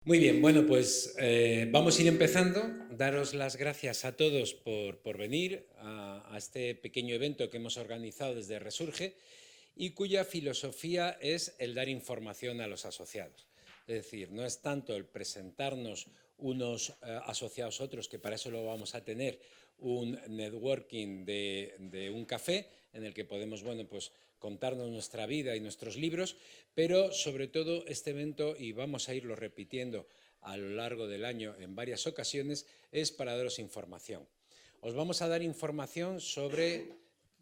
Muy bien, bueno, pues vamos a ir empezando. Daros las gracias a todos por venir a este pequeño evento que hemos organizado desde Resurge y cuya filosofía es el dar información a los asociados. Es decir, no es tanto el presentarnos unos asociados a otros, que para eso lo vamos a tener, un networking de un café en el que podemos, bueno, pues contarnos nuestra vida y nuestros libros, pero sobre todo este evento, y vamos a irlo repitiendo a lo largo del año en varias ocasiones, es para daros información. Os vamos a dar información sobre,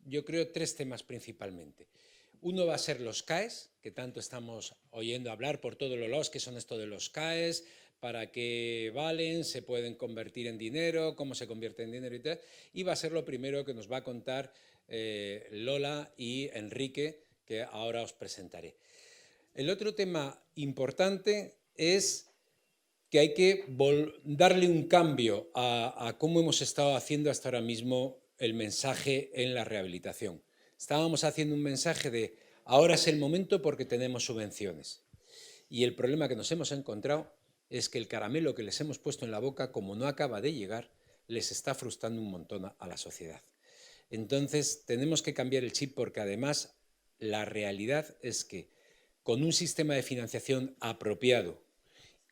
yo creo, tres temas principalmente. Uno va a ser los CAEs, que tanto estamos oyendo hablar por todos los lados, que son esto de los CAEs, para qué valen, se pueden convertir en dinero, cómo se convierte en dinero y tal. Y va a ser lo primero que nos va a contar Lola y Enrique, que ahora os presentaré. El otro tema importante es que hay que darle un cambio a cómo hemos estado haciendo hasta ahora mismo el mensaje en la rehabilitación. Estábamos haciendo un mensaje de ahora es el momento porque tenemos subvenciones. Y el problema que nos hemos encontrado es que el caramelo que les hemos puesto en la boca, como no acaba de llegar, les está frustrando un montón a la sociedad. Entonces tenemos que cambiar el chip porque además la realidad es que con un sistema de financiación apropiado,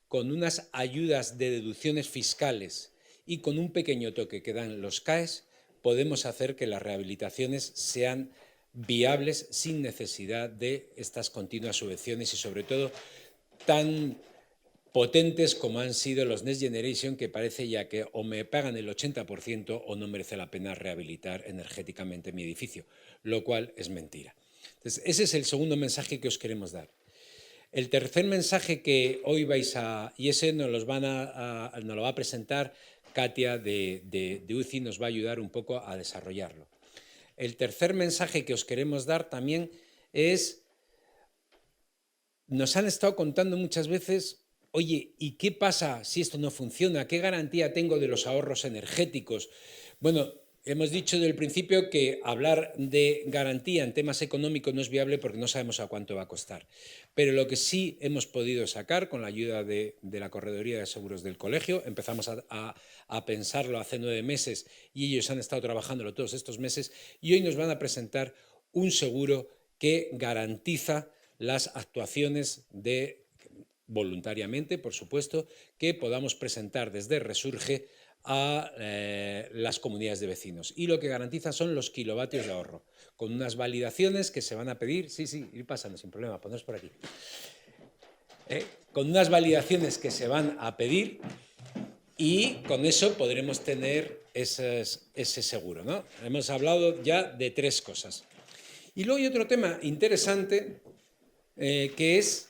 con unas ayudas de deducciones fiscales y con un pequeño toque que dan los CAEs, podemos hacer que las rehabilitaciones sean viables sin necesidad de estas continuas subvenciones y sobre todo tan potentes como han sido los Next Generation, que parece ya que o me pagan el 80% o no merece la pena rehabilitar energéticamente mi edificio, lo cual es mentira. Entonces, ese es el segundo mensaje que os queremos dar. El tercer mensaje que hoy vais a, y ese nos lo va a presentar Katia de UCI, nos va a ayudar un poco a desarrollarlo. El tercer mensaje que os queremos dar también es, nos han estado contando muchas veces, oye, ¿y qué pasa si esto no funciona? ¿Qué garantía tengo de los ahorros energéticos? Bueno, hemos dicho desde el principio que hablar de garantía en temas económicos no es viable porque no sabemos a cuánto va a costar. Pero lo que sí hemos podido sacar con la ayuda de la Correduría de Seguros del Colegio, empezamos a pensarlo hace 9 meses y ellos han estado trabajándolo todos estos meses y hoy nos van a presentar un seguro que garantiza las actuaciones de, voluntariamente, por supuesto, que podamos presentar desde Resurge a las comunidades de vecinos. Y lo que garantiza son los kilovatios de ahorro, con unas validaciones que se van a pedir, sí, ir pasando sin problema, poneros por aquí, con unas validaciones que se van a pedir y con eso podremos tener ese seguro, ¿no? Hemos hablado ya de tres cosas. Y luego hay otro tema interesante que es,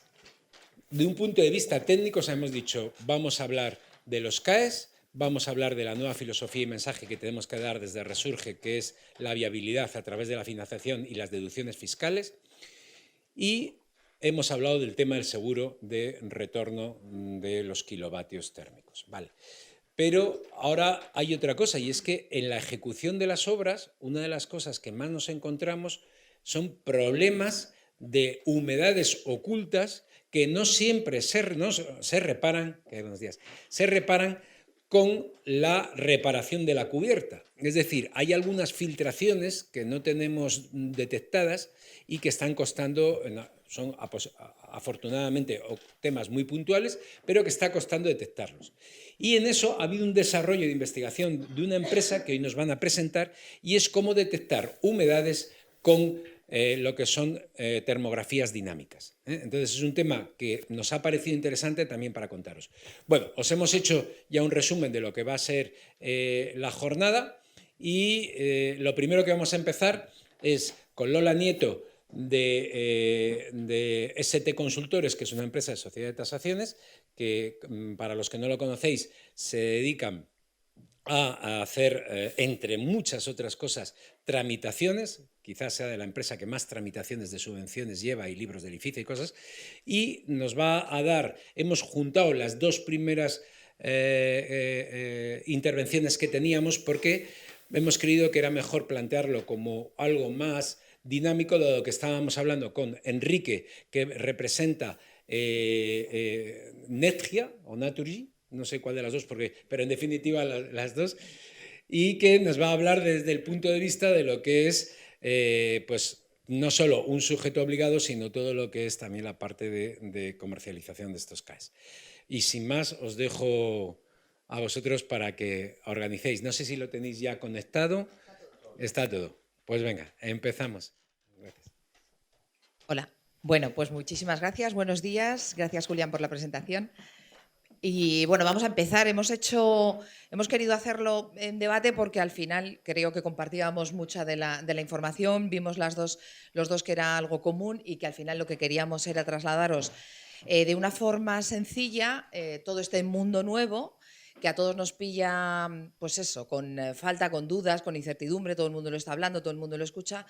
de un punto de vista técnico, hemos dicho, vamos a hablar de los CAEs, vamos a hablar de la nueva filosofía y mensaje que tenemos que dar desde Resurge, que es la viabilidad a través de la financiación y las deducciones fiscales, y hemos hablado del tema del seguro de retorno de los kilovatios térmicos. Vale. Pero ahora hay otra cosa, y es que en la ejecución de las obras, una de las cosas que más nos encontramos son problemas de humedades ocultas que no siempre se reparan, se reparan con la reparación de la cubierta. Es decir, hay algunas filtraciones que no tenemos detectadas y que están costando, son afortunadamente temas muy puntuales, pero que está costando detectarlos. Y en eso ha habido un desarrollo de investigación de una empresa que hoy nos van a presentar y es cómo detectar humedades con lo que son termografías dinámicas. Entonces es un tema que nos ha parecido interesante también para contaros. Bueno, os hemos hecho ya un resumen de lo que va a ser la jornada y lo primero que vamos a empezar es con Lola Nieto de ST Consultores, que es una empresa de sociedad de tasaciones, que para los que no lo conocéis se dedican a hacer, entre muchas otras cosas, tramitaciones, quizás sea de la empresa que más tramitaciones de subvenciones lleva y libros de edificio y cosas, y nos va a dar, hemos juntado las dos primeras intervenciones que teníamos porque hemos creído que era mejor plantearlo como algo más dinámico de lo que estábamos hablando con Enrique, que representa Netgia o Naturgy, no sé cuál de las dos, pero en definitiva las dos, y que nos va a hablar desde el punto de vista de lo que es pues no solo un sujeto obligado, sino todo lo que es también la parte de comercialización de estos CAEs. Y sin más, os dejo a vosotros para que organicéis. No sé si lo tenéis ya conectado. Está todo. Pues venga, empezamos. Gracias. Hola. Bueno, pues muchísimas gracias. Buenos días. Gracias, Julián, por la presentación. Y bueno, vamos a empezar. Hemos querido hacerlo en debate porque al final creo que compartíamos mucha de la información, vimos los dos que era algo común y que al final lo que queríamos era trasladaros de una forma sencilla todo este mundo nuevo que a todos nos pilla, pues eso, con falta, con dudas, con incertidumbre, todo el mundo lo está hablando, todo el mundo lo escucha.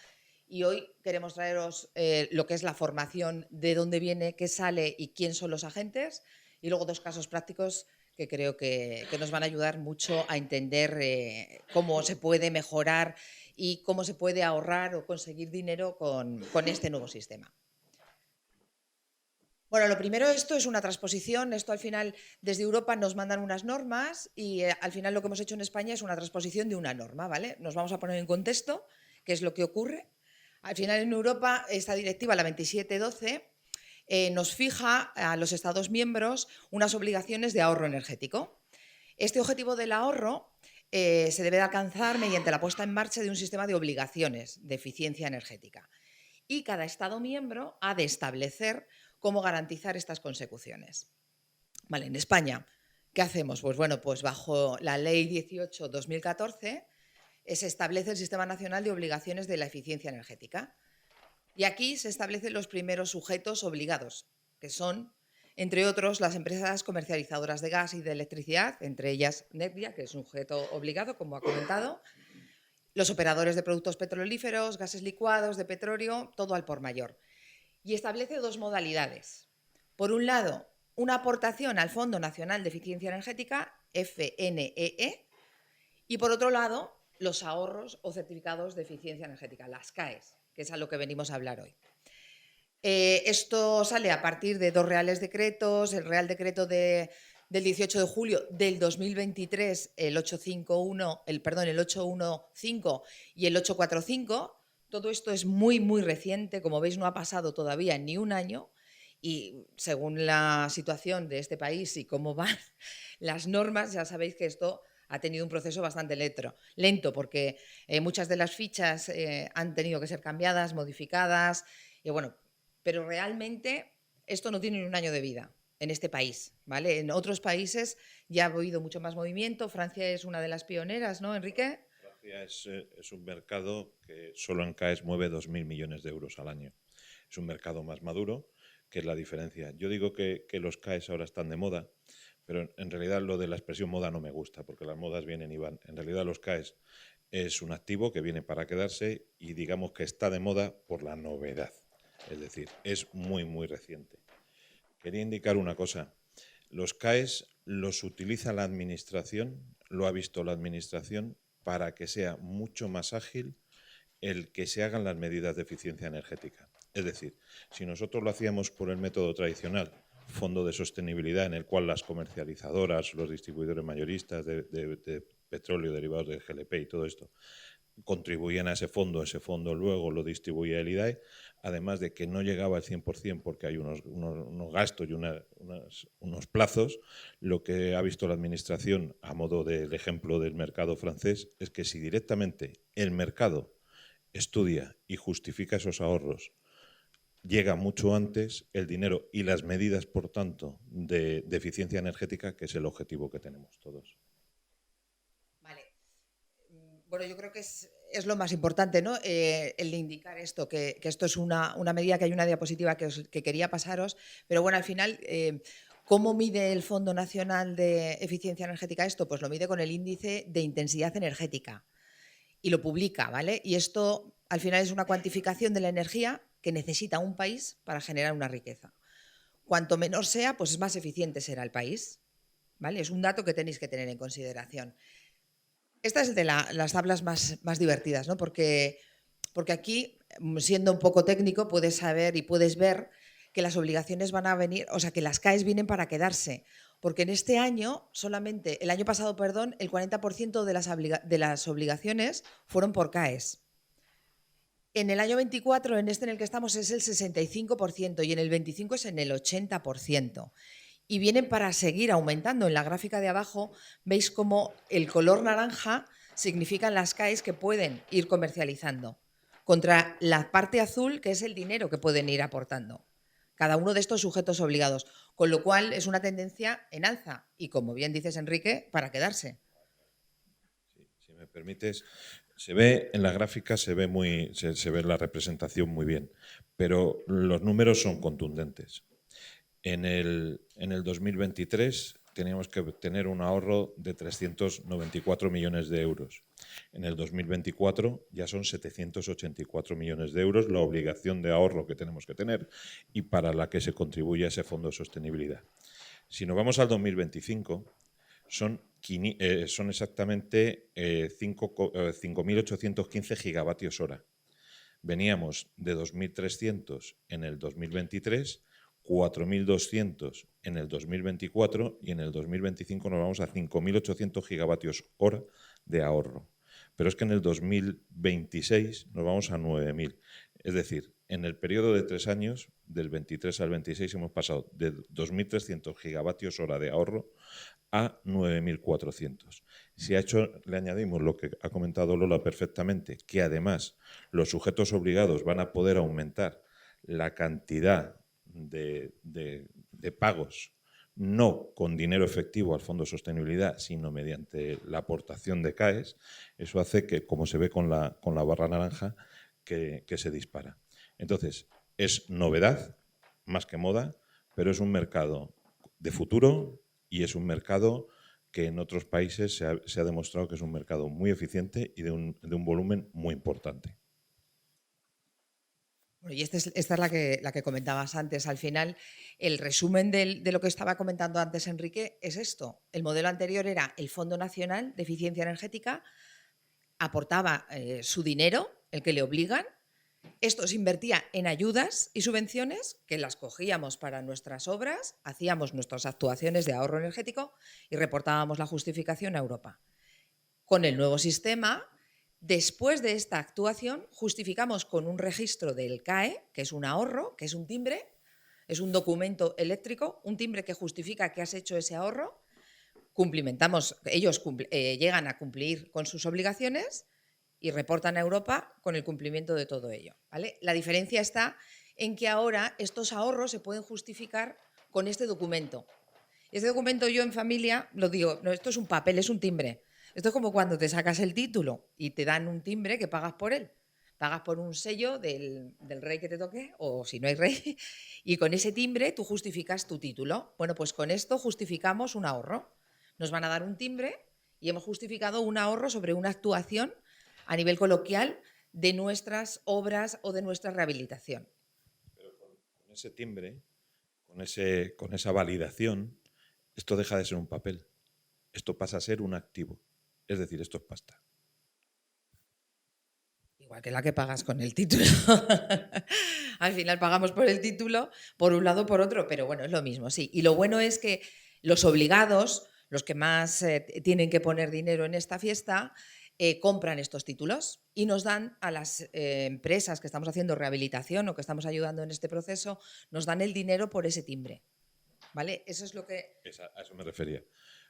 Y hoy queremos traeros lo que es la formación, de dónde viene, qué sale y quién son los agentes. Y luego dos casos prácticos que creo que nos van a ayudar mucho a entender cómo se puede mejorar y cómo se puede ahorrar o conseguir dinero con este nuevo sistema. Bueno, lo primero, esto es una transposición. Esto al final, desde Europa nos mandan unas normas y al final lo que hemos hecho en España es una transposición de una norma, ¿vale? Nos vamos a poner en contexto qué es lo que ocurre. Al final en Europa, esta directiva, la 2712, nos fija a los Estados miembros unas obligaciones de ahorro energético. Este objetivo del ahorro se debe de alcanzar mediante la puesta en marcha de un sistema de obligaciones de eficiencia energética. Y cada Estado miembro ha de establecer cómo garantizar estas consecuciones. Vale, en España, ¿qué hacemos? Pues bueno, pues bajo la Ley 18/2014 se establece el Sistema Nacional de Obligaciones de la Eficiencia Energética. Y aquí se establecen los primeros sujetos obligados, que son, entre otros, las empresas comercializadoras de gas y de electricidad, entre ellas Netgia, que es un sujeto obligado, como ha comentado, los operadores de productos petrolíferos, gases licuados, de petróleo, todo al por mayor. Y establece dos modalidades. Por un lado, una aportación al Fondo Nacional de Eficiencia Energética, FNEE, y por otro lado, los ahorros o certificados de eficiencia energética, las CAEs, que es a lo que venimos a hablar hoy. Esto sale a partir de dos reales decretos, el Real Decreto del 18 de julio del 2023, el 815 y el 845. Todo esto es muy, muy reciente, como veis no ha pasado todavía ni un año y según la situación de este país y cómo van las normas, ya sabéis que esto ha tenido un proceso bastante lento porque muchas de las fichas han tenido que ser cambiadas, modificadas, y bueno, pero realmente esto no tiene ni un año de vida en este país, ¿vale? En otros países ya ha habido mucho más movimiento. Francia es una de las pioneras, ¿no, Enrique? Francia es un mercado que solo en CAES mueve 2.000 millones de euros al año. Es un mercado más maduro, que es la diferencia. Yo digo que los CAES ahora están de moda, pero en realidad lo de la expresión moda no me gusta, porque las modas vienen y van. En realidad los CAES es un activo que viene para quedarse y digamos que está de moda por la novedad. Es decir, es muy, muy reciente. Quería indicar una cosa. Los CAES los utiliza la Administración, lo ha visto la Administración, para que sea mucho más ágil el que se hagan las medidas de eficiencia energética. Es decir, si nosotros lo hacíamos por el método tradicional, fondo de sostenibilidad en el cual las comercializadoras, los distribuidores mayoristas de petróleo, derivados del GLP y todo esto, contribuían a ese fondo luego lo distribuía el IDAE, además de que no llegaba al 100% porque hay unos gastos y unos plazos. Lo que ha visto la Administración, a modo del ejemplo del mercado francés, es que si directamente el mercado estudia y justifica esos ahorros, llega mucho antes el dinero y las medidas, por tanto, de eficiencia energética, que es el objetivo que tenemos todos. Vale. Bueno, yo creo que es lo más importante, ¿no? El de indicar esto, que esto es una medida, que hay una diapositiva que quería pasaros, pero bueno, al final, ¿cómo mide el Fondo Nacional de Eficiencia Energética esto? Pues lo mide con el índice de intensidad energética y lo publica, ¿vale? Y esto al final es una cuantificación de la energía que necesita un país para generar una riqueza. Cuanto menor sea, pues más eficiente será el país, ¿vale? Es un dato que tenéis que tener en consideración. Esta es de las tablas más divertidas, ¿no? Porque aquí, siendo un poco técnico, puedes saber y puedes ver que las obligaciones van a venir, o sea, que las CAEs vienen para quedarse. Porque en este año, el año pasado, perdón, el 40% de las obligaciones fueron por CAEs. En el año 24, en este en el que estamos, es el 65% y en el 25 es en el 80%. Y vienen para seguir aumentando. En la gráfica de abajo veis cómo el color naranja significan las CAEs que pueden ir comercializando, contra la parte azul, que es el dinero que pueden ir aportando cada uno de estos sujetos obligados. Con lo cual es una tendencia en alza y, como bien dices, Enrique, para quedarse. Sí, si me permites, se ve en la gráfica, se ve la representación muy bien, pero los números son contundentes. En el 2023 teníamos que tener un ahorro de 394 millones de euros. En el 2024 ya son 784 millones de euros la obligación de ahorro que tenemos que tener y para la que se contribuye a ese fondo de sostenibilidad. Si nos vamos al 2025, son exactamente 5.815 gigavatios hora. Veníamos de 2.300 en el 2023, 4.200 en el 2024 y en el 2025 nos vamos a 5.800 gigavatios hora de ahorro. Pero es que en el 2026 nos vamos a 9.000. Es decir, en el periodo de 3 años, del 23 al 26, hemos pasado de 2.300 gigavatios hora de ahorro a 9.400. Si a hecho le añadimos lo que ha comentado Lola perfectamente, que además los sujetos obligados van a poder aumentar la cantidad de pagos, no con dinero efectivo al Fondo de Sostenibilidad, sino mediante la aportación de CAEs, eso hace que, como se ve con la barra naranja, que se dispara. Entonces, es novedad, más que moda, pero es un mercado de futuro y es un mercado que en otros países se ha demostrado que es un mercado muy eficiente y de un volumen muy importante. Bueno, y esta es la que comentabas antes. Al final, el resumen de lo que estaba comentando antes Enrique es esto. El modelo anterior era el Fondo Nacional de Eficiencia Energética, aportaba su dinero, el que le obligan. Esto se invertía en ayudas y subvenciones que las cogíamos para nuestras obras, hacíamos nuestras actuaciones de ahorro energético y reportábamos la justificación a Europa. Con el nuevo sistema, después de esta actuación, justificamos con un registro del CAE, que es un ahorro, que es un timbre, es un documento eléctrico, un timbre que justifica que has hecho ese ahorro. Ellos llegan a cumplir con sus obligaciones y reportan a Europa con el cumplimiento de todo ello, ¿vale? La diferencia está en que ahora estos ahorros se pueden justificar con este documento. Este documento yo en familia lo digo, no, esto es un papel, es un timbre. Esto es como cuando te sacas el título y te dan un timbre que pagas por él. Pagas por un sello del rey que te toque, o si no hay rey, y con ese timbre tú justificas tu título. Bueno, pues con esto justificamos un ahorro. Nos van a dar un timbre y hemos justificado un ahorro sobre una actuación a nivel coloquial de nuestras obras o de nuestra rehabilitación. Pero con ese timbre, con esa validación, esto deja de ser un papel. Esto pasa a ser un activo. Es decir, esto es pasta. Igual que la que pagas con el título. Al final pagamos por el título, por un lado o por otro, pero bueno, es lo mismo, sí. Y lo bueno es que los obligados, los que más tienen que poner dinero en esta fiesta, compran estos títulos y nos dan a las empresas que estamos haciendo rehabilitación o que estamos ayudando en este proceso, nos dan el dinero por ese timbre. ¿Vale? Eso es lo que... A eso me refería.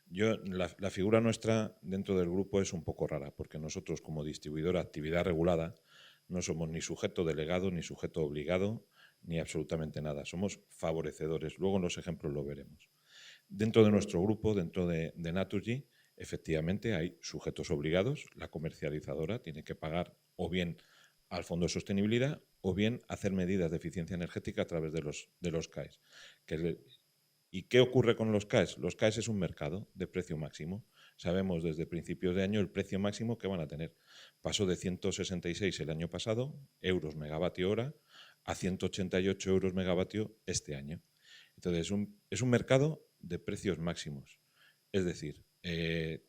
La figura nuestra dentro del grupo es un poco rara, porque nosotros como distribuidora actividad regulada no somos ni sujeto delegado, ni sujeto obligado, ni absolutamente nada. Somos favorecedores. Luego en los ejemplos lo veremos. Dentro de nuestro grupo, dentro de Naturgy, efectivamente hay sujetos obligados. La comercializadora tiene que pagar o bien al Fondo de Sostenibilidad o bien hacer medidas de eficiencia energética a través de los CAEs. ¿Y qué ocurre con los CAEs? Los CAEs es un mercado de precio máximo. Sabemos desde principios de año el precio máximo que van a tener. Pasó de 166 el año pasado, euros megavatio hora, a 188 euros megavatio este año. Entonces, es un mercado de precios máximos. Es decir,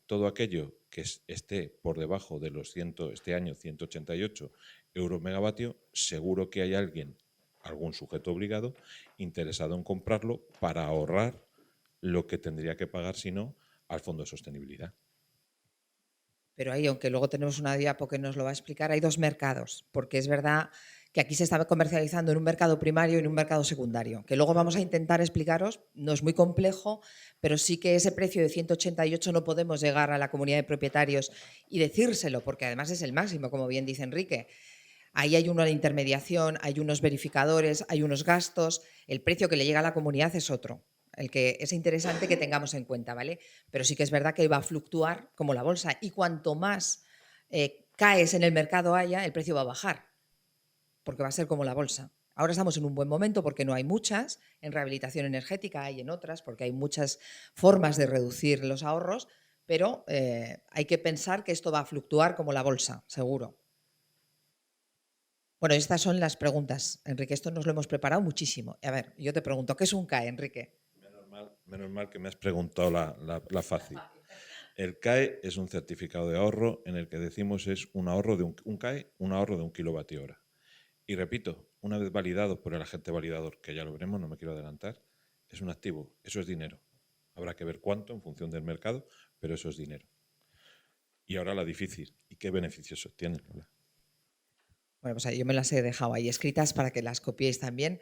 todo aquello que esté por debajo de los este año 188 euros megavatio, seguro que hay alguien algún sujeto obligado interesado en comprarlo para ahorrar lo que tendría que pagar, si no, al Fondo de Sostenibilidad. Pero ahí, aunque luego tenemos una diapo que nos lo va a explicar, hay dos mercados, porque es verdad que aquí se está comercializando en un mercado primario y en un mercado secundario, que luego vamos a intentar explicaros, no es muy complejo, pero sí que ese precio de 188 no podemos llegar a la comunidad de propietarios y decírselo, porque además es el máximo, como bien dice Enrique. Ahí hay una intermediación, hay unos verificadores, hay unos gastos, el precio que le llega a la comunidad es otro, el que es interesante que tengamos en cuenta, ¿vale? Pero sí que es verdad que va a fluctuar como la bolsa y cuanto más caes en el mercado haya, el precio va a bajar, porque va a ser como la bolsa. Ahora estamos en un buen momento porque no hay muchas, en rehabilitación energética hay en otras, porque hay muchas formas de reducir los ahorros, pero hay que pensar que esto va a fluctuar como la bolsa, seguro. Bueno, estas son las preguntas, Enrique. Esto nos lo hemos preparado muchísimo. A ver, yo te pregunto, ¿qué es un CAE, Enrique? Menos mal que me has preguntado la fácil. El CAE es un certificado de ahorro en el que decimos es un ahorro de un CAE, un ahorro de 1 kWh. Y repito, una vez validado por el agente validador, que ya lo veremos, no me quiero adelantar, es un activo, eso es dinero. Habrá que ver cuánto en función del mercado, pero eso es dinero. Y ahora la difícil, ¿y qué beneficios obtiene, Lola? Bueno, pues yo me las he dejado ahí escritas para que las copiéis también.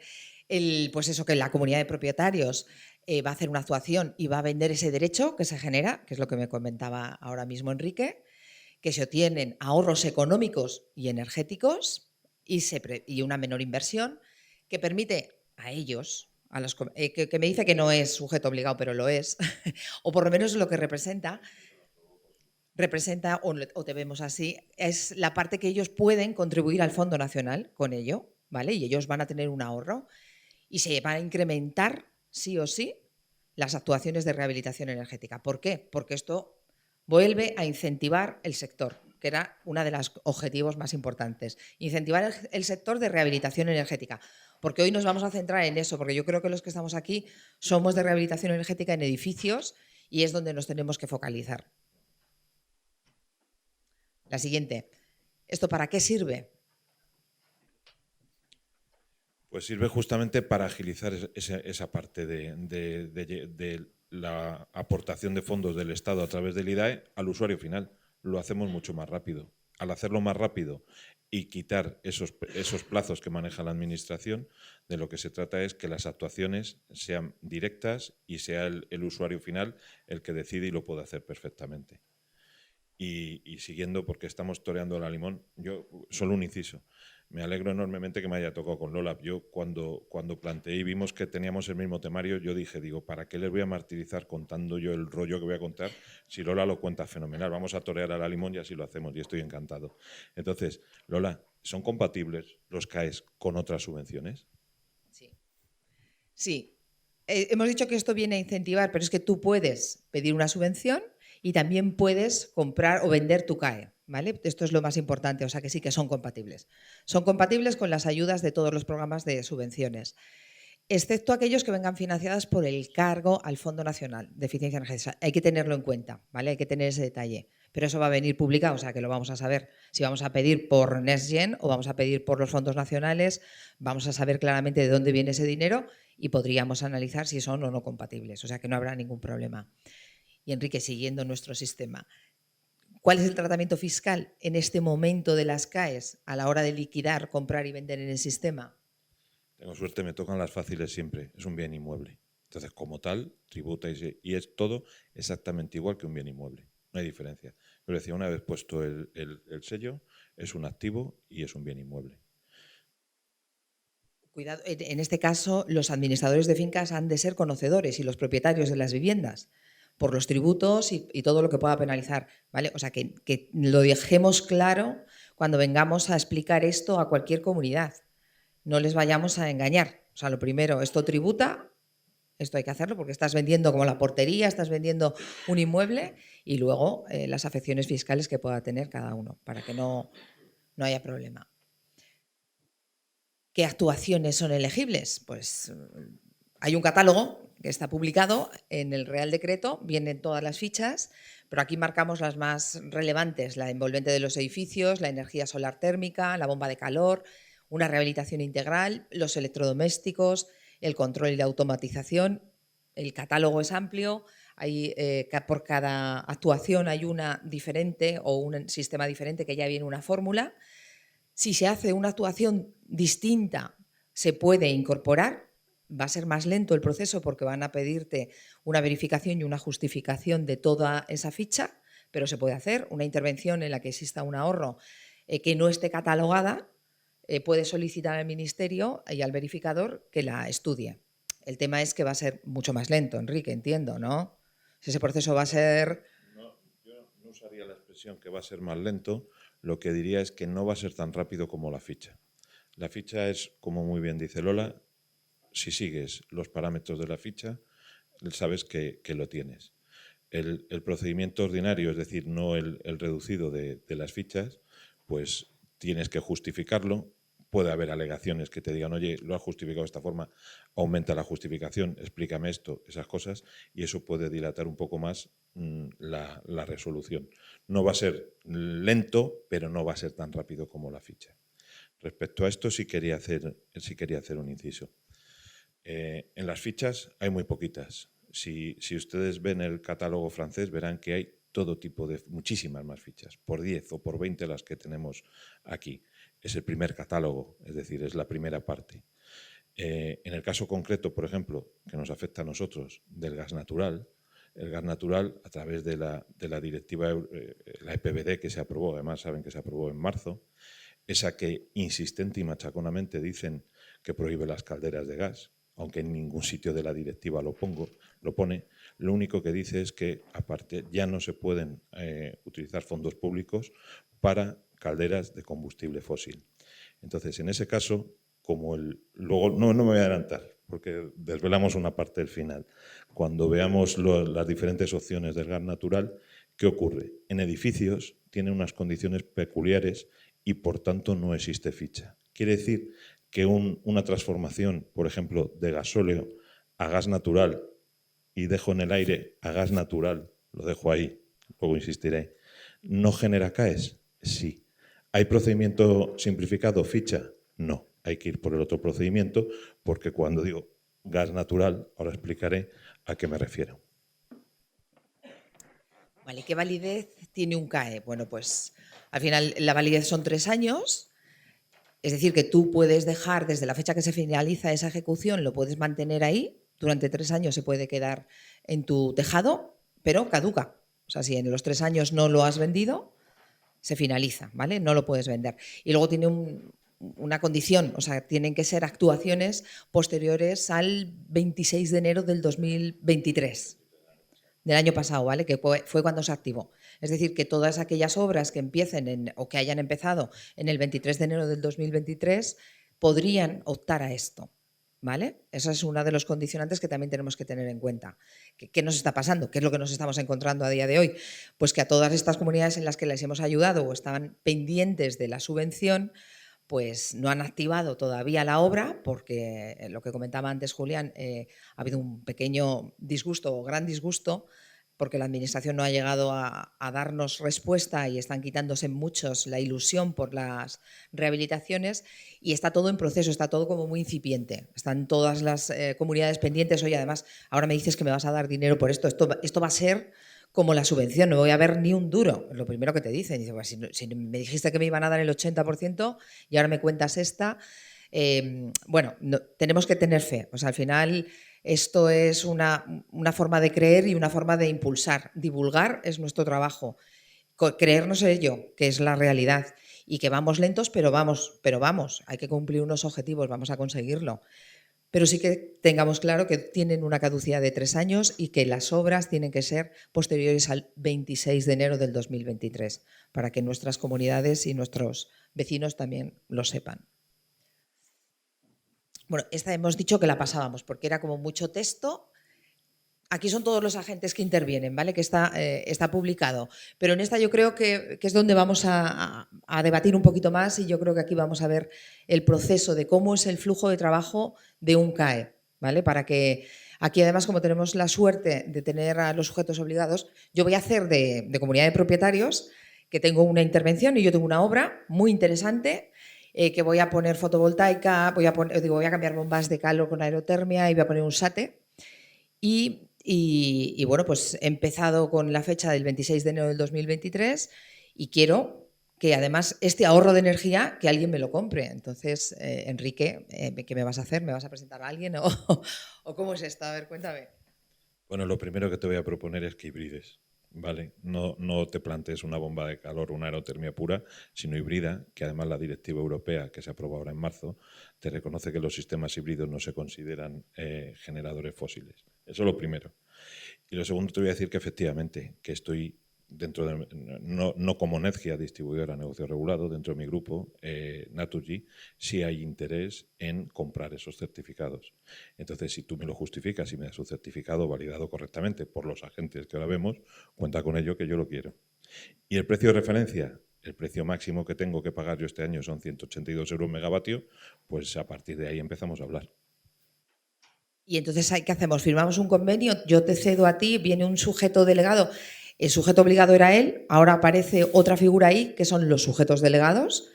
Pues eso, que la comunidad de propietarios va a hacer una actuación y va a vender ese derecho que se genera, que es lo que me comentaba ahora mismo Enrique, que se obtienen ahorros económicos y energéticos y una menor inversión que permite a ellos, que me dice que no es sujeto obligado, pero lo es, o por lo menos lo que representa, o te vemos así, es la parte que ellos pueden contribuir al Fondo Nacional con ello, ¿vale? Y ellos van a tener un ahorro y se van a incrementar, sí o sí, las actuaciones de rehabilitación energética. ¿Por qué? Porque esto vuelve a incentivar el sector, que era uno de los objetivos más importantes. Incentivar el sector de rehabilitación energética. Porque hoy nos vamos a centrar en eso, porque yo creo que los que estamos aquí somos de rehabilitación energética en edificios y es donde nos tenemos que focalizar. La siguiente. ¿Esto para qué sirve? Pues sirve justamente para agilizar esa parte de la aportación de fondos del Estado a través del IDAE al usuario final. Lo hacemos mucho más rápido. Al hacerlo más rápido y quitar esos plazos que maneja la Administración, de lo que se trata es que las actuaciones sean directas y sea el usuario final el que decide y lo puede hacer perfectamente. Y siguiendo, porque estamos toreando la limón, yo solo un inciso. Me alegro enormemente que me haya tocado con Lola. Yo cuando planteé y vimos que teníamos el mismo temario, yo dije, ¿para qué les voy a martirizar contando yo el rollo que voy a contar si Lola lo cuenta fenomenal? Vamos a torear a la limón y así lo hacemos y estoy encantado. Entonces, Lola, ¿son compatibles los CAEs con otras subvenciones? Sí. Sí. Hemos dicho que esto viene a incentivar, pero es que tú puedes pedir una subvención y también puedes comprar o vender tu CAE, ¿vale? Esto es lo más importante, o sea que sí que son compatibles. Son compatibles con las ayudas de todos los programas de subvenciones, excepto aquellos que vengan financiadas por el cargo al Fondo Nacional de Eficiencia Energética. Hay que tenerlo en cuenta, ¿vale? Hay que tener ese detalle. Pero eso va a venir publicado, o sea que lo vamos a saber. Si vamos a pedir por NextGen o vamos a pedir por los fondos nacionales, vamos a saber claramente de dónde viene ese dinero y podríamos analizar si son o no compatibles, o sea que no habrá ningún problema. Y Enrique, siguiendo nuestro sistema, ¿cuál es el tratamiento fiscal en este momento de las CAEs a la hora de liquidar, comprar y vender en el sistema? Tengo suerte, me tocan las fáciles siempre. Es un bien inmueble. Entonces, como tal, tributa y es todo exactamente igual que un bien inmueble. No hay diferencia. Pero decía, una vez puesto el sello, es un activo y es un bien inmueble. Cuidado, en este caso, los administradores de fincas han de ser conocedores y los propietarios de las viviendas por los tributos y todo lo que pueda penalizar, ¿vale? O sea, que lo dejemos claro cuando vengamos a explicar esto a cualquier comunidad. No les vayamos a engañar. O sea, lo primero, esto tributa, esto hay que hacerlo porque estás vendiendo como la portería, estás vendiendo un inmueble y luego las afecciones fiscales que pueda tener cada uno para que no haya problema. ¿Qué actuaciones son elegibles? Pues hay un catálogo que está publicado en el Real Decreto, vienen todas las fichas, pero aquí marcamos las más relevantes, la envolvente de los edificios, la energía solar térmica, la bomba de calor, una rehabilitación integral, los electrodomésticos, el control y la automatización. El catálogo es amplio, por cada actuación hay una diferente o un sistema diferente que ya viene una fórmula. Si se hace una actuación distinta, se puede incorporar. Va a ser más lento el proceso porque van a pedirte una verificación y una justificación de toda esa ficha, pero se puede hacer. Una intervención en la que exista un ahorro que no esté catalogada, puede solicitar al Ministerio y al verificador que la estudie. El tema es que va a ser mucho más lento, Enrique, entiendo, ¿no? Si ese proceso va a ser... No, yo no usaría la expresión que va a ser más lento, lo que diría es que no va a ser tan rápido como la ficha. La ficha es, como muy bien dice Lola, si sigues los parámetros de la ficha, sabes que lo tienes. El procedimiento ordinario, es decir, no el reducido de las fichas, pues tienes que justificarlo. Puede haber alegaciones que te digan, oye, lo has justificado de esta forma, aumenta la justificación, explícame esto, esas cosas, y eso puede dilatar un poco más la resolución. No va a ser lento, pero no va a ser tan rápido como la ficha. Respecto a esto, sí quería hacer un inciso. En las fichas hay muy poquitas. Si ustedes ven el catálogo francés, verán que hay todo tipo de, muchísimas más fichas, por 10 o por 20 las que tenemos aquí. Es el primer catálogo, es decir, es la primera parte. En el caso concreto, por ejemplo, que nos afecta a nosotros, del gas natural, el gas natural, a través de la directiva, la EPBD que se aprobó, además saben que se aprobó en marzo, esa que insistente y machaconamente dicen que prohíbe las calderas de gas, aunque en ningún sitio de la directiva lo pone, lo único que dice es que aparte ya no se pueden utilizar fondos públicos para calderas de combustible fósil. Entonces, en ese caso, luego no me voy a adelantar, porque desvelamos una parte del final. Cuando veamos las diferentes opciones del gas natural, ¿qué ocurre? En edificios tiene unas condiciones peculiares y, por tanto, no existe ficha. Quiere decir que una transformación, por ejemplo, de gasóleo a gas natural, y dejo en el aire a gas natural, lo dejo ahí, luego insistiré, ¿no genera CAEs? Sí. ¿Hay procedimiento simplificado, ficha? No. Hay que ir por el otro procedimiento, porque cuando digo gas natural, ahora explicaré a qué me refiero. Vale, ¿qué validez tiene un CAE? Bueno, pues al final la validez son 3 años, es decir, que tú puedes dejar desde la fecha que se finaliza esa ejecución, lo puedes mantener ahí, durante 3 años se puede quedar en tu tejado, pero caduca. O sea, si en los 3 años no lo has vendido, se finaliza, ¿vale? No lo puedes vender. Y luego tiene una condición, o sea, tienen que ser actuaciones posteriores al 26 de enero del 2023, del año pasado, ¿vale? Que fue cuando se activó. Es decir, que todas aquellas obras que empiecen o que hayan empezado en el 23 de enero del 2023 podrían optar a esto, ¿vale? Esa es una de los condicionantes que también tenemos que tener en cuenta. ¿Qué nos está pasando? ¿Qué es lo que nos estamos encontrando a día de hoy? Pues que a todas estas comunidades en las que les hemos ayudado o estaban pendientes de la subvención, pues no han activado todavía la obra porque, lo que comentaba antes Julián, ha habido un pequeño disgusto o gran disgusto porque la Administración no ha llegado a darnos respuesta y están quitándose muchos la ilusión por las rehabilitaciones y está todo en proceso, está todo como muy incipiente. Están todas las comunidades pendientes. Oye, además, ahora me dices que me vas a dar dinero por esto va a ser como la subvención, no voy a ver ni un duro, es lo primero que te dicen. Dice, pues, si me dijiste que me iban a dar el 80% y ahora me cuentas esta. Bueno, tenemos que tener fe. O sea, al final esto es una forma de creer y una forma de impulsar. Divulgar es nuestro trabajo. Creernos ello, que es la realidad. Y que vamos lentos, pero vamos. Hay que cumplir unos objetivos, vamos a conseguirlo. Pero sí que tengamos claro que tienen una caducidad de 3 años y que las obras tienen que ser posteriores al 26 de enero del 2023, para que nuestras comunidades y nuestros vecinos también lo sepan. Bueno, esta hemos dicho que la pasábamos porque era como mucho texto. Aquí son todos los agentes que intervienen, ¿vale? Que está publicado. Pero en esta yo creo que es donde vamos a debatir un poquito más y yo creo que aquí vamos a ver el proceso de cómo es el flujo de trabajo de un CAE, ¿vale? Para que aquí además, como tenemos la suerte de tener a los sujetos obligados, yo voy a hacer de comunidad de propietarios, que tengo una intervención y yo tengo una obra muy interesante que voy a poner fotovoltaica, voy a cambiar bombas de calor con aerotermia y voy a poner un SATE. Y bueno, pues he empezado con la fecha del 26 de enero del 2023 y quiero que además este ahorro de energía, que alguien me lo compre. Entonces, Enrique, ¿qué me vas a hacer? ¿Me vas a presentar a alguien? ¿O cómo es esto? A ver, cuéntame. Bueno, lo primero que te voy a proponer es que hibrides, ¿vale? No te plantees una bomba de calor, una aerotermia pura, sino híbrida, que además la directiva europea, que se aprobó ahora en marzo, te reconoce que los sistemas híbridos no se consideran generadores fósiles. Eso es lo primero. Y lo segundo te voy a decir que efectivamente, que estoy dentro de, no como Nedgia, distribuidora de negocio regulado, dentro de mi grupo, Naturgy, sí hay interés en comprar esos certificados. Entonces, si tú me lo justificas y me das un certificado validado correctamente por los agentes que ahora vemos, cuenta con ello que yo lo quiero. Y el precio de referencia, el precio máximo que tengo que pagar yo este año son 182 euros megavatio, pues a partir de ahí empezamos a hablar. Y entonces, ¿qué hacemos? Firmamos un convenio, yo te cedo a ti, viene un sujeto delegado. El sujeto obligado era él, ahora aparece otra figura ahí, que son los sujetos delegados,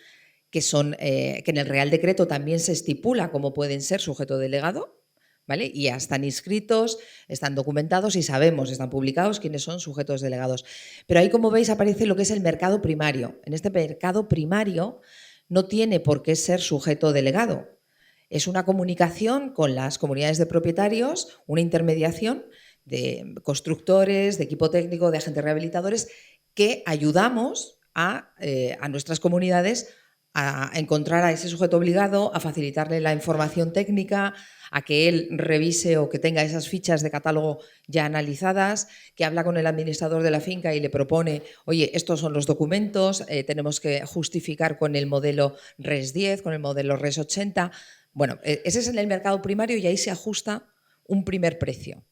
que en el Real Decreto también se estipula cómo pueden ser sujeto delegado, ¿vale? Y ya están inscritos, están documentados y sabemos, están publicados quiénes son sujetos delegados. Pero ahí, como veis, aparece lo que es el mercado primario. En este mercado primario no tiene por qué ser sujeto delegado. Es una comunicación con las comunidades de propietarios, una intermediación de constructores, de equipo técnico, de agentes rehabilitadores, que ayudamos a nuestras comunidades a encontrar a ese sujeto obligado, a facilitarle la información técnica, a que él revise o que tenga esas fichas de catálogo ya analizadas, que habla con el administrador de la finca y le propone, oye, estos son los documentos, tenemos que justificar con el modelo RES 10, con el modelo RES 80. Bueno, ese es en el mercado primario y ahí se ajusta un primer precio,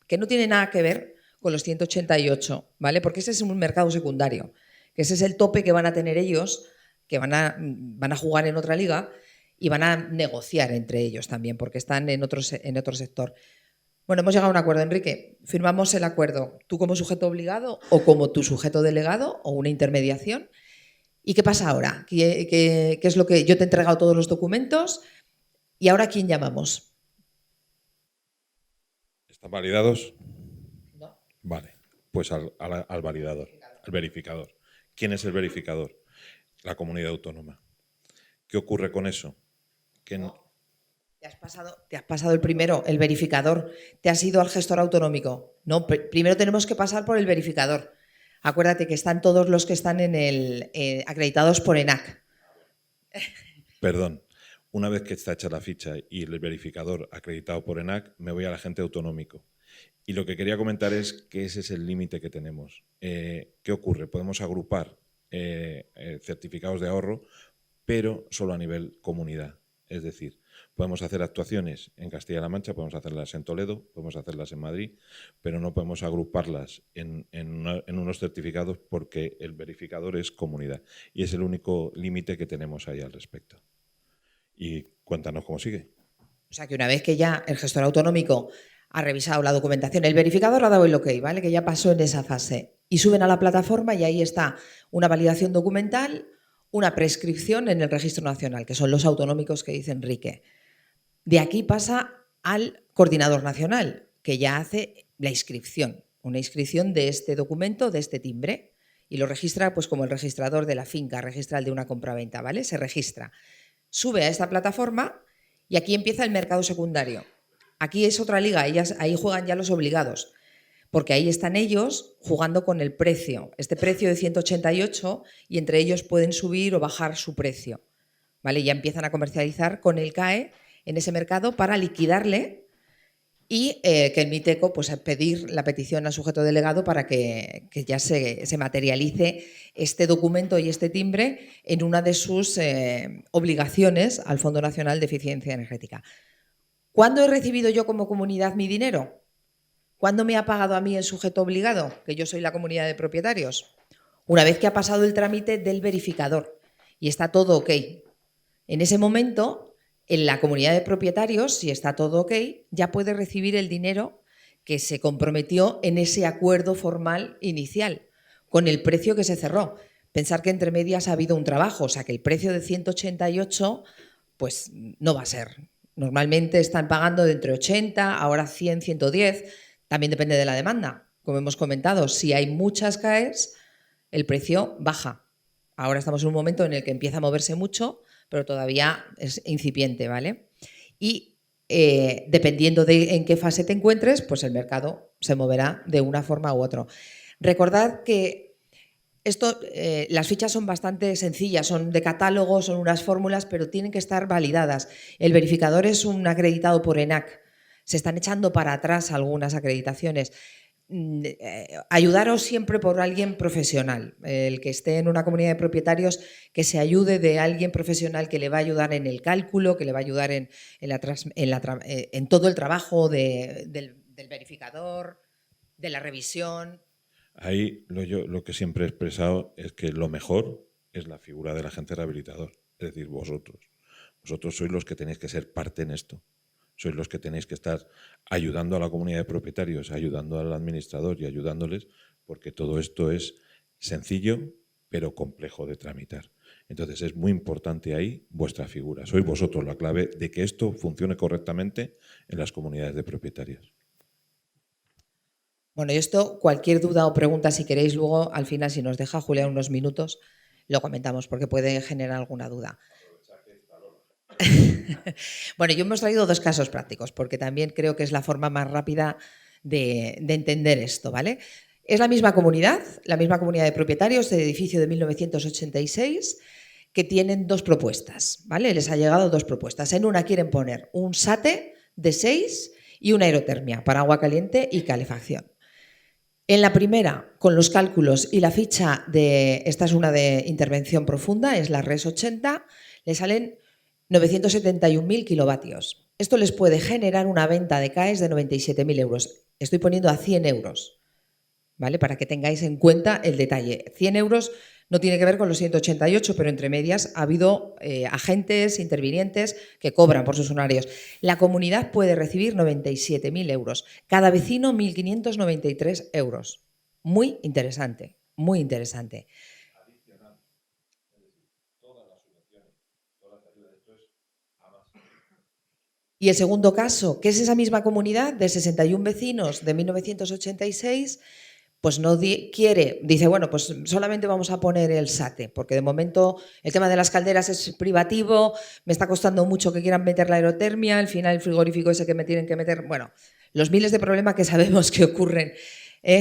que no tiene nada que ver con los 188, ¿vale? Porque ese es un mercado secundario, que ese es el tope que van a tener ellos, que van a jugar en otra liga y van a negociar entre ellos también, porque están en otro sector. Bueno, hemos llegado a un acuerdo, Enrique. Firmamos el acuerdo, tú como sujeto obligado o como tu sujeto delegado o una intermediación. ¿Y qué pasa ahora? ¿Qué es lo que yo te he entregado todos los documentos? ¿Y ahora a quién llamamos? ¿Están validados? No. Vale, pues al validador, al verificador. ¿Quién es el verificador? La comunidad autónoma. ¿Qué ocurre con eso? Que no. Te has pasado el primero, el verificador. Te has ido al gestor autonómico. No, primero tenemos que pasar por el verificador. Acuérdate que están todos los que están acreditados por ENAC. Perdón. Una vez que está hecha la ficha y el verificador acreditado por ENAC, me voy al agente autonómico. Y lo que quería comentar es que ese es el límite que tenemos. ¿Qué ocurre? Podemos agrupar certificados de ahorro, pero solo a nivel comunidad. Es decir, podemos hacer actuaciones en Castilla-La Mancha, podemos hacerlas en Toledo, podemos hacerlas en Madrid, pero no podemos agruparlas en unos certificados porque el verificador es comunidad. Y es el único límite que tenemos ahí al respecto. Y cuéntanos cómo sigue. O sea, que una vez que ya el gestor autonómico ha revisado la documentación, el verificador ha dado el ok, ¿vale? Que ya pasó en esa fase. Y suben a la plataforma y ahí está una validación documental, una prescripción en el Registro Nacional, que son los autonómicos que dice Enrique. De aquí pasa al coordinador nacional, que ya hace la inscripción, una inscripción de este documento, de este timbre, y lo registra pues como el registrador de la finca, registra el de una compraventa, ¿vale? Se registra. Sube a esta plataforma y aquí empieza el mercado secundario. Aquí es otra liga, ahí juegan ya los obligados, porque ahí están ellos jugando con el precio, este precio de 188, y entre ellos pueden subir o bajar su precio, ¿vale? Ya empiezan a comercializar con el CAE en ese mercado para liquidarle y que el MITECO pues pedir la petición al sujeto delegado para que ya se materialice este documento y este timbre en una de sus obligaciones al Fondo Nacional de Eficiencia Energética. ¿Cuándo he recibido yo como comunidad mi dinero? ¿Cuándo me ha pagado a mí el sujeto obligado, que yo soy la comunidad de propietarios? Una vez que ha pasado el trámite del verificador y está todo ok. En ese momento, en la comunidad de propietarios, si está todo ok, ya puede recibir el dinero que se comprometió en ese acuerdo formal inicial, con el precio que se cerró. Pensar que entre medias ha habido un trabajo, o sea que el precio de 188 pues no va a ser. Normalmente están pagando de entre 80, ahora 100, 110, también depende de la demanda. Como hemos comentado, si hay muchas CAEs, el precio baja. Ahora estamos en un momento en el que empieza a moverse mucho, pero todavía es incipiente, ¿vale? Y dependiendo de en qué fase te encuentres, pues el mercado se moverá de una forma u otra. Recordad que las fichas son bastante sencillas, son de catálogo, son unas fórmulas, pero tienen que estar validadas. El verificador es un acreditado por ENAC. Se están echando para atrás algunas acreditaciones. Ayudaros siempre por alguien profesional. El que esté en una comunidad de propietarios, que se ayude de alguien profesional que le va a ayudar en el cálculo, que le va a ayudar en todo el trabajo del verificador, de la revisión. Ahí lo que siempre he expresado es que lo mejor es la figura del agente rehabilitador, es decir, vosotros. Vosotros sois los que tenéis que ser parte en esto. Sois los que tenéis que estar ayudando a la comunidad de propietarios, ayudando al administrador y ayudándoles, porque todo esto es sencillo, pero complejo de tramitar. Entonces es muy importante ahí vuestra figura. Sois vosotros la clave de que esto funcione correctamente en las comunidades de propietarios. Bueno, y esto, cualquier duda o pregunta, si queréis, luego, al final, si nos deja Julián unos minutos, lo comentamos, porque puede generar alguna duda. Bueno, yo hemos traído dos casos prácticos, porque también creo que es la forma más rápida de entender esto, ¿vale? Es la misma comunidad de propietarios de edificio de 1986, que tienen dos propuestas, ¿vale? Les ha llegado dos propuestas. En una quieren poner un SATE de 6 y una aerotermia para agua caliente y calefacción. En la primera, con los cálculos y la ficha esta es una de intervención profunda, es la RES 80, le salen 971.000 kilovatios. Esto les puede generar una venta de CAEs de 97.000 euros. Estoy poniendo a 100 euros, ¿vale? Para que tengáis en cuenta el detalle. 100 euros no tiene que ver con los 188, pero entre medias ha habido agentes, intervinientes que cobran por sus honorarios. La comunidad puede recibir 97.000 euros. Cada vecino 1.593 euros. Muy interesante, muy interesante. Y el segundo caso, que es esa misma comunidad de 61 vecinos de 1986, pues no dice, bueno, pues solamente vamos a poner el SATE, porque de momento el tema de las calderas es privativo, me está costando mucho que quieran meter la aerotermia, al final el frigorífico ese que me tienen que meter, bueno, los miles de problemas que sabemos que ocurren,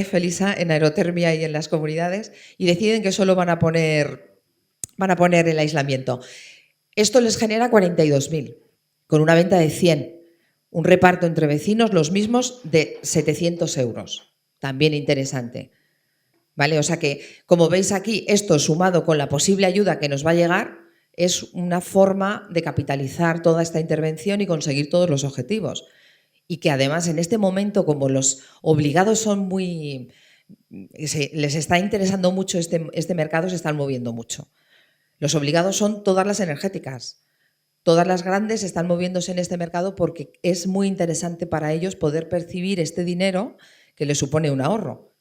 Felisa, en aerotermia y en las comunidades, y deciden que solo van a poner el aislamiento. Esto les genera 42.000, con una venta de 100, un reparto entre vecinos, los mismos, de 700 euros. También interesante, ¿vale? O sea que, como veis aquí, esto sumado con la posible ayuda que nos va a llegar, es una forma de capitalizar toda esta intervención y conseguir todos los objetivos. Y que además en este momento, como los obligados son les está interesando mucho este mercado, se están moviendo mucho. Los obligados son todas las energéticas. Todas las grandes están moviéndose en este mercado porque es muy interesante para ellos poder percibir este dinero que les supone un ahorro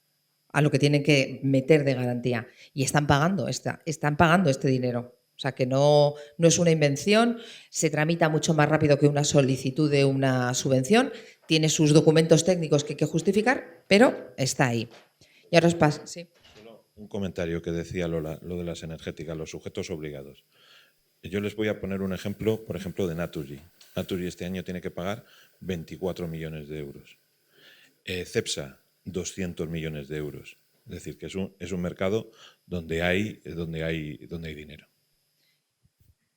a lo que tienen que meter de garantía. Y están pagando este dinero. O sea que no es una invención, se tramita mucho más rápido que una solicitud de una subvención, tiene sus documentos técnicos que hay que justificar, pero está ahí. Y ahora os paso. Sí. Solo un comentario que decía Lola, lo de las energéticas, los sujetos obligados. Yo les voy a poner un ejemplo, por ejemplo, de Naturgy. Naturgy este año tiene que pagar 24 millones de euros. Cepsa, 200 millones de euros. Es decir, que es un mercado donde hay dinero.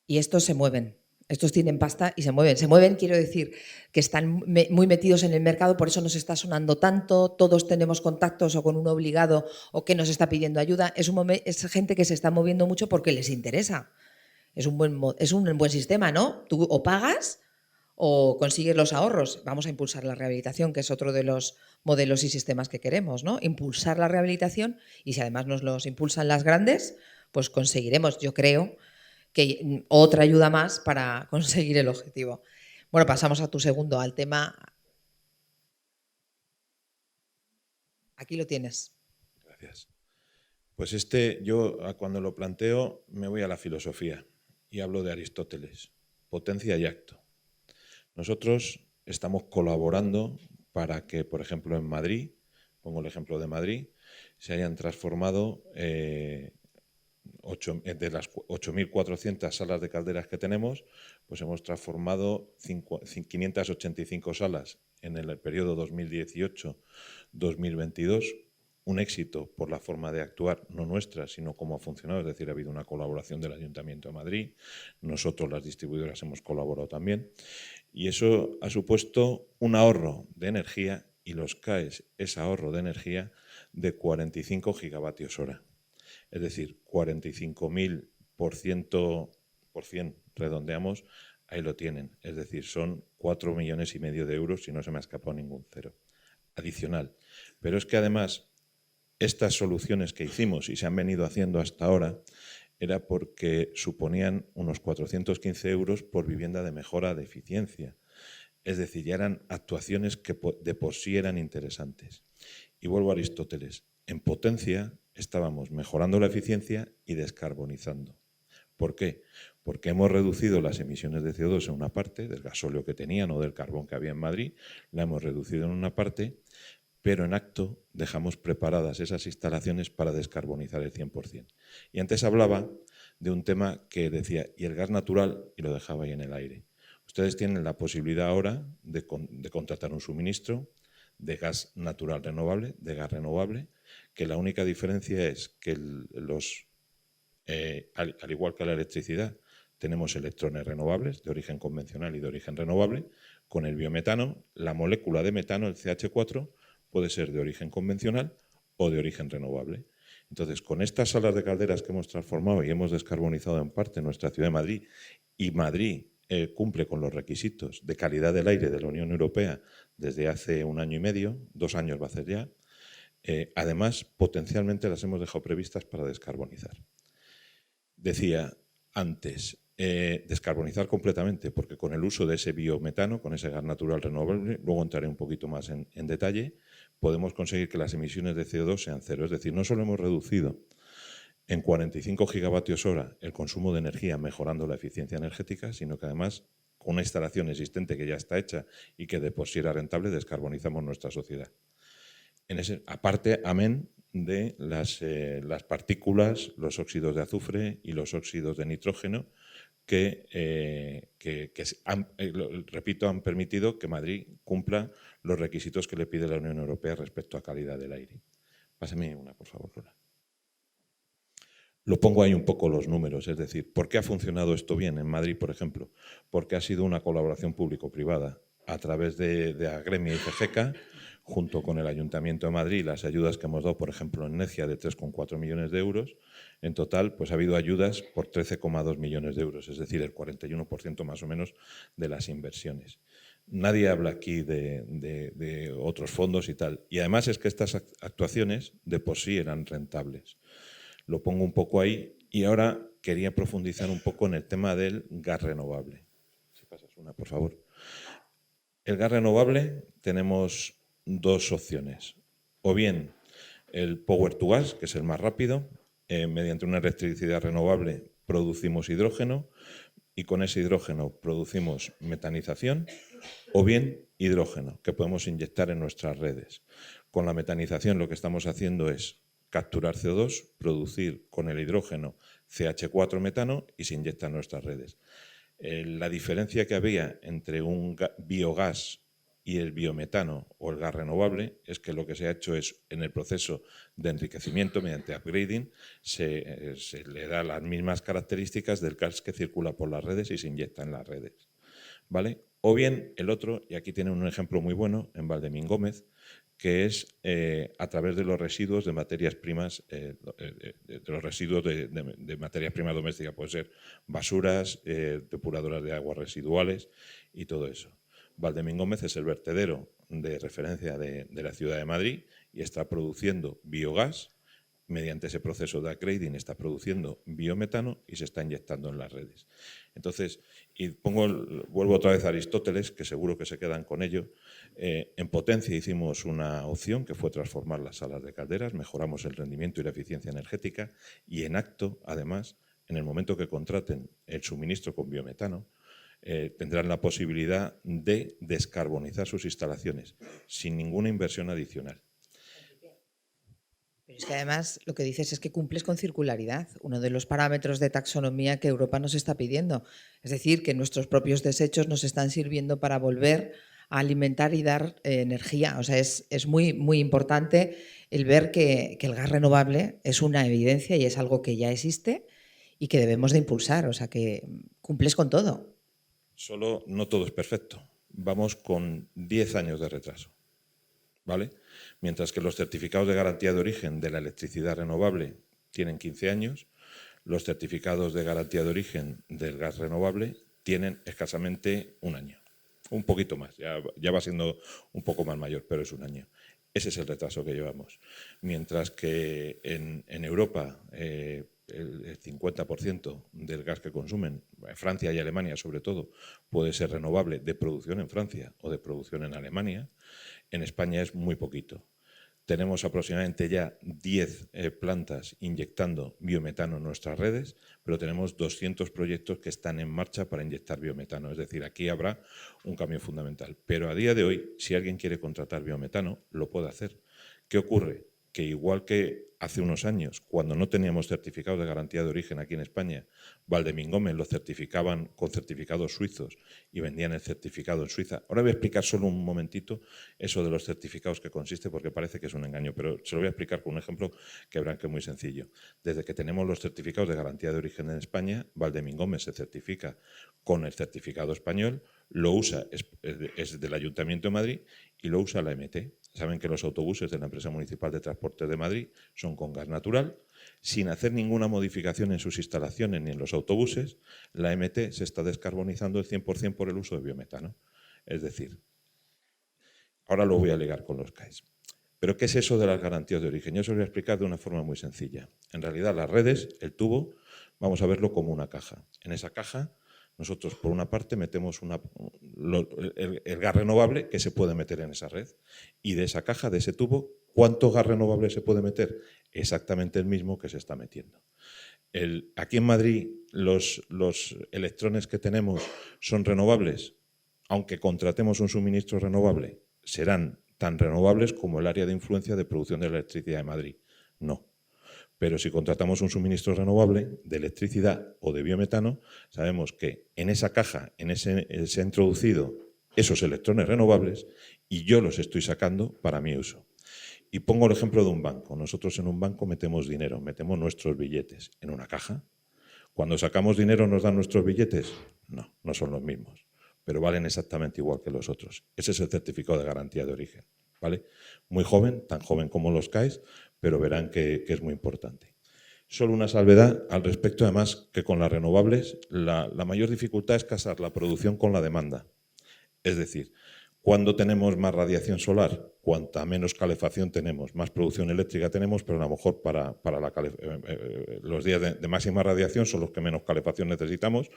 Y estos se mueven. Estos tienen pasta y se mueven. Se mueven, quiero decir, que están muy metidos en el mercado, por eso nos está sonando tanto, todos tenemos contactos o con un obligado o que nos está pidiendo ayuda. Es gente que se está moviendo mucho porque les interesa. Es un buen sistema, ¿no? Tú o pagas o consigues los ahorros. Vamos a impulsar la rehabilitación, que es otro de los modelos y sistemas que queremos, ¿no? Impulsar la rehabilitación y si además nos los impulsan las grandes, pues conseguiremos, yo creo, que otra ayuda más para conseguir el objetivo. Bueno, pasamos a tu segundo, al tema. Aquí lo tienes. Gracias. Pues yo cuando lo planteo me voy a la filosofía y hablo de Aristóteles, potencia y acto. Nosotros estamos colaborando para que, por ejemplo, en Madrid, pongo el ejemplo de Madrid, se hayan transformado de las 8.400 salas de calderas que tenemos, pues hemos transformado 585 salas en el periodo 2018-2022. Un éxito por la forma de actuar, no nuestra, sino cómo ha funcionado, es decir, ha habido una colaboración del Ayuntamiento de Madrid, nosotros las distribuidoras hemos colaborado también, y eso ha supuesto un ahorro de energía, y los CAEs es ahorro de energía de 45 gigavatios hora. Es decir, 45.000 por 100%, redondeamos, ahí lo tienen. Es decir, son 4,5 millones de euros, si no se me ha escapado ningún cero, adicional. Pero es que además, estas soluciones que hicimos y se han venido haciendo hasta ahora, era porque suponían unos 415 euros por vivienda de mejora de eficiencia. Es decir, ya eran actuaciones que de por sí eran interesantes. Y vuelvo a Aristóteles. En potencia estábamos mejorando la eficiencia y descarbonizando. ¿Por qué? Porque hemos reducido las emisiones de CO2 en una parte, del gasóleo que tenían o del carbón que había en Madrid, la hemos reducido en una parte, pero en acto dejamos preparadas esas instalaciones para descarbonizar el 100%. Y antes hablaba de un tema que decía, y el gas natural, y lo dejaba ahí en el aire. Ustedes tienen la posibilidad ahora de contratar un suministro de gas natural renovable, de gas renovable, que la única diferencia es que al igual que la electricidad, tenemos electrones renovables de origen convencional y de origen renovable. Con el biometano, la molécula de metano, el CH4, puede ser de origen convencional o de origen renovable. Entonces, con estas salas de calderas que hemos transformado y hemos descarbonizado en parte nuestra ciudad de Madrid, y Madrid cumple con los requisitos de calidad del aire de la Unión Europea desde hace 1 año y medio, 2 años va a hacer ya, además, potencialmente las hemos dejado previstas para descarbonizar. Decía antes, descarbonizar completamente, porque con el uso de ese biometano, con ese gas natural renovable, luego entraré un poquito más en detalle, podemos conseguir que las emisiones de CO2 sean cero. Es decir, no solo hemos reducido en 45 gigavatios hora el consumo de energía mejorando la eficiencia energética, sino que además, con una instalación existente que ya está hecha y que de por sí era rentable, descarbonizamos nuestra sociedad. Aparte, amén, de las partículas, los óxidos de azufre y los óxidos de nitrógeno que repito, han permitido que Madrid cumpla los requisitos que le pide la Unión Europea respecto a calidad del aire. Pásame una, por favor, Lola. Lo pongo ahí un poco los números, es decir, ¿por qué ha funcionado esto bien en Madrid, por ejemplo? Porque ha sido una colaboración público-privada a través de Agremia y FGECA, junto con el Ayuntamiento de Madrid, las ayudas que hemos dado, por ejemplo, en Necia, de 3,4 millones de euros. En total, pues ha habido ayudas por 13,2 millones de euros, es decir, el 41% más o menos de las inversiones. Nadie habla aquí de otros fondos y tal. Y además es que estas actuaciones de por sí eran rentables. Lo pongo un poco ahí y ahora quería profundizar un poco en el tema del gas renovable. Si pasas una, por favor. El gas renovable tenemos 2 opciones. O bien el power to gas, que es el más rápido, mediante una electricidad renovable producimos hidrógeno y con ese hidrógeno producimos metanización, o bien hidrógeno, que podemos inyectar en nuestras redes. Con la metanización lo que estamos haciendo es capturar CO2, producir con el hidrógeno CH4 metano y se inyecta en nuestras redes. La diferencia que había entre un biogás y el biometano o el gas renovable es que lo que se ha hecho es, en el proceso de enriquecimiento mediante upgrading, se le da las mismas características del gas que circula por las redes y se inyecta en las redes, ¿vale? O bien el otro, y aquí tienen un ejemplo muy bueno en Valdemín Gómez, que es a través de los residuos de materias primas, de los residuos de materias primas domésticas, puede ser basuras, depuradoras de aguas residuales y todo eso. Valdemín Gómez es el vertedero de referencia de la ciudad de Madrid y está produciendo biogás mediante ese proceso de upgrading está produciendo biometano y se está inyectando en las redes. Entonces, vuelvo otra vez a Aristóteles, que seguro que se quedan con ello. En Potencia hicimos una opción que fue transformar las salas de calderas, mejoramos el rendimiento y la eficiencia energética, y en acto, además, en el momento que contraten el suministro con biometano, tendrán la posibilidad de descarbonizar sus instalaciones sin ninguna inversión adicional. Pero es que además lo que dices es que cumples con circularidad, uno de los parámetros de taxonomía que Europa nos está pidiendo. Es decir, que nuestros propios desechos nos están sirviendo para volver a alimentar y dar energía. O sea, es muy, muy importante el ver que el gas renovable es una evidencia y es algo que ya existe y que debemos de impulsar. O sea, que cumples con todo. Solo no todo es perfecto. Vamos con 10 años de retraso, ¿vale? Mientras que los certificados de garantía de origen de la electricidad renovable tienen 15 años, los certificados de garantía de origen del gas renovable tienen escasamente un año. Un poquito más, ya va siendo un poco más mayor, pero es un año. Ese es el retraso que llevamos. Mientras que en Europa el 50% del gas que consumen, Francia y Alemania sobre todo, puede ser renovable de producción en Francia o de producción en Alemania. En España es muy poquito. Tenemos aproximadamente ya 10 plantas inyectando biometano en nuestras redes, pero tenemos 200 proyectos que están en marcha para inyectar biometano. Es decir, aquí habrá un cambio fundamental. Pero a día de hoy, si alguien quiere contratar biometano, lo puede hacer. ¿Qué ocurre? Que igual que hace unos años, cuando no teníamos certificados de garantía de origen aquí en España, Valdemingomes lo certificaban con certificados suizos y vendían el certificado en Suiza. Ahora voy a explicar solo un momentito eso de los certificados que consiste, porque parece que es un engaño, pero se lo voy a explicar con un ejemplo que verán que es muy sencillo. Desde que tenemos los certificados de garantía de origen en España, Valdemingomes se certifica con el certificado español, lo usa, es del Ayuntamiento de Madrid y lo usa la MT. Saben que los autobuses de la Empresa Municipal de Transporte de Madrid son con gas natural. Sin hacer ninguna modificación en sus instalaciones ni en los autobuses, la MT se está descarbonizando el 100% por el uso de biometano. Es decir, ahora lo voy a ligar con los CAEs. ¿Pero qué es eso de las garantías de origen? Yo os lo voy a explicar de una forma muy sencilla. En realidad, las redes, el tubo, vamos a verlo como una caja. En esa caja, nosotros, por una parte, metemos el gas renovable que se puede meter en esa red. Y de esa caja, de ese tubo, ¿cuánto gas renovable se puede meter? Exactamente el mismo que se está metiendo. Aquí en Madrid, los electrones que tenemos son renovables. Aunque contratemos un suministro renovable, serán tan renovables como el área de influencia de producción de electricidad de Madrid. No. Pero si contratamos un suministro renovable de electricidad o de biometano, sabemos que en esa caja se ha introducido esos electrones renovables y yo los estoy sacando para mi uso. Y pongo el ejemplo de un banco. Nosotros en un banco metemos dinero, metemos nuestros billetes en una caja. Cuando sacamos dinero, ¿nos dan nuestros billetes? No, no son los mismos, pero valen exactamente igual que los otros. Ese es el certificado de garantía de origen, ¿vale? Muy joven, tan joven como los CAEs, pero verán que es muy importante. Solo una salvedad al respecto, además, que con las renovables la mayor dificultad es casar la producción con la demanda. Es decir, cuando tenemos más radiación solar, cuanta menos calefacción tenemos, más producción eléctrica tenemos, pero a lo mejor para los días de máxima radiación son los que menos calefacción necesitamos.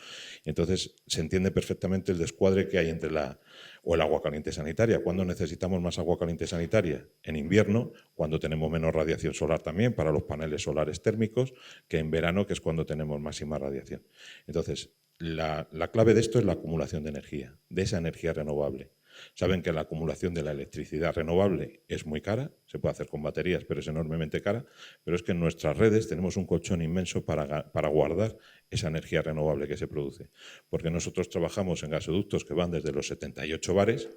Entonces se entiende perfectamente el descuadre que hay entre el agua caliente sanitaria. ¿Cuándo necesitamos más agua caliente sanitaria? En invierno, cuando tenemos menos radiación solar también para los paneles solares térmicos, que en verano, que es cuando tenemos máxima radiación. Entonces, la clave de esto es la acumulación de energía, de esa energía renovable. Saben que la acumulación de la electricidad renovable es muy cara, se puede hacer con baterías, pero es enormemente cara, pero es que en nuestras redes tenemos un colchón inmenso para guardar esa energía renovable que se produce. Porque nosotros trabajamos en gasoductos que van desde los 78 bares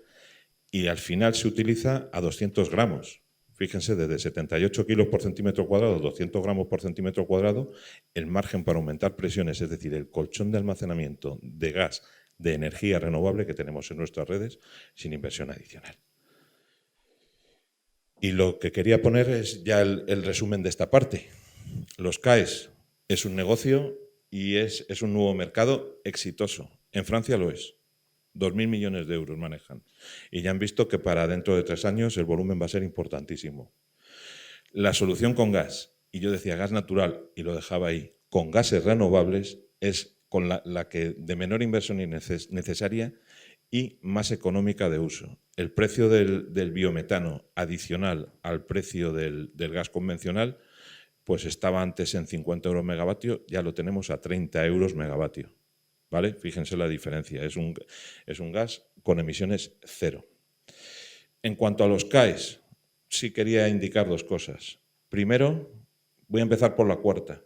y al final se utiliza a 200 gramos. Fíjense, desde 78 kilos por centímetro cuadrado, 200 gramos por centímetro cuadrado, el margen para aumentar presiones, es decir, el colchón de almacenamiento de gas de energía renovable que tenemos en nuestras redes sin inversión adicional. Y lo que quería poner es ya el resumen de esta parte. Los CAEs es un negocio y es un nuevo mercado exitoso. En Francia lo es. 2.000 millones de euros manejan. Y ya han visto que para dentro de 3 años el volumen va a ser importantísimo. La solución con gas y yo decía gas natural y lo dejaba ahí, con gases renovables es con la que de menor inversión necesaria y más económica de uso. El precio del biometano adicional al precio del gas convencional, pues estaba antes en 50 euros megavatio, ya lo tenemos a 30 euros megavatio. ¿Vale? Fíjense la diferencia, es un gas con emisiones cero. En cuanto a los CAEs, sí quería indicar dos cosas. Primero, voy a empezar por la cuarta,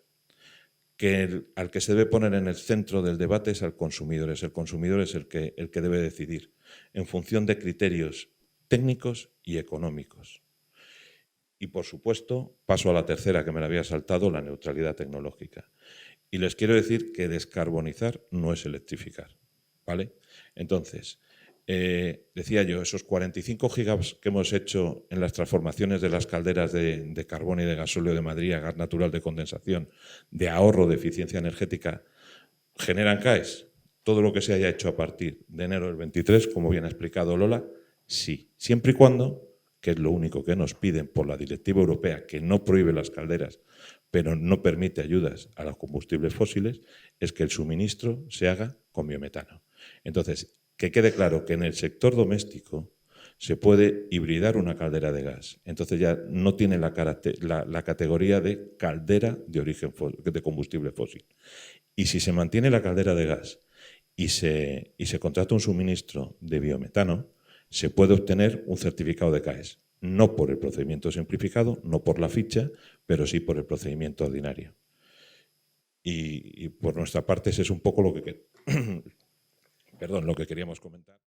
que al que se debe poner en el centro del debate es al consumidor. El consumidor es el que debe decidir en función de criterios técnicos y económicos. Y, por supuesto, paso a la tercera, que me la había saltado, la neutralidad tecnológica. Y les quiero decir que descarbonizar no es electrificar, ¿vale? Entonces, decía yo, esos 45 gigas que hemos hecho en las transformaciones de las calderas de carbón y de gasóleo de Madrid a gas natural de condensación, de ahorro de eficiencia energética, ¿generan CAEs? Todo lo que se haya hecho a partir de enero del 23, como bien ha explicado Lola, sí, siempre y cuando, que es lo único que nos piden por la directiva europea, que no prohíbe las calderas, pero no permite ayudas a los combustibles fósiles, es que el suministro se haga con biometano. Entonces, que quede claro que en el sector doméstico se puede hibridar una caldera de gas. Entonces ya no tiene la categoría de caldera de combustible fósil. Y si se mantiene la caldera de gas y se contrata un suministro de biometano, se puede obtener un certificado de CAES. No por el procedimiento simplificado, no por la ficha, pero sí por el procedimiento ordinario. Y por nuestra parte ese es un poco lo que queríamos comentar.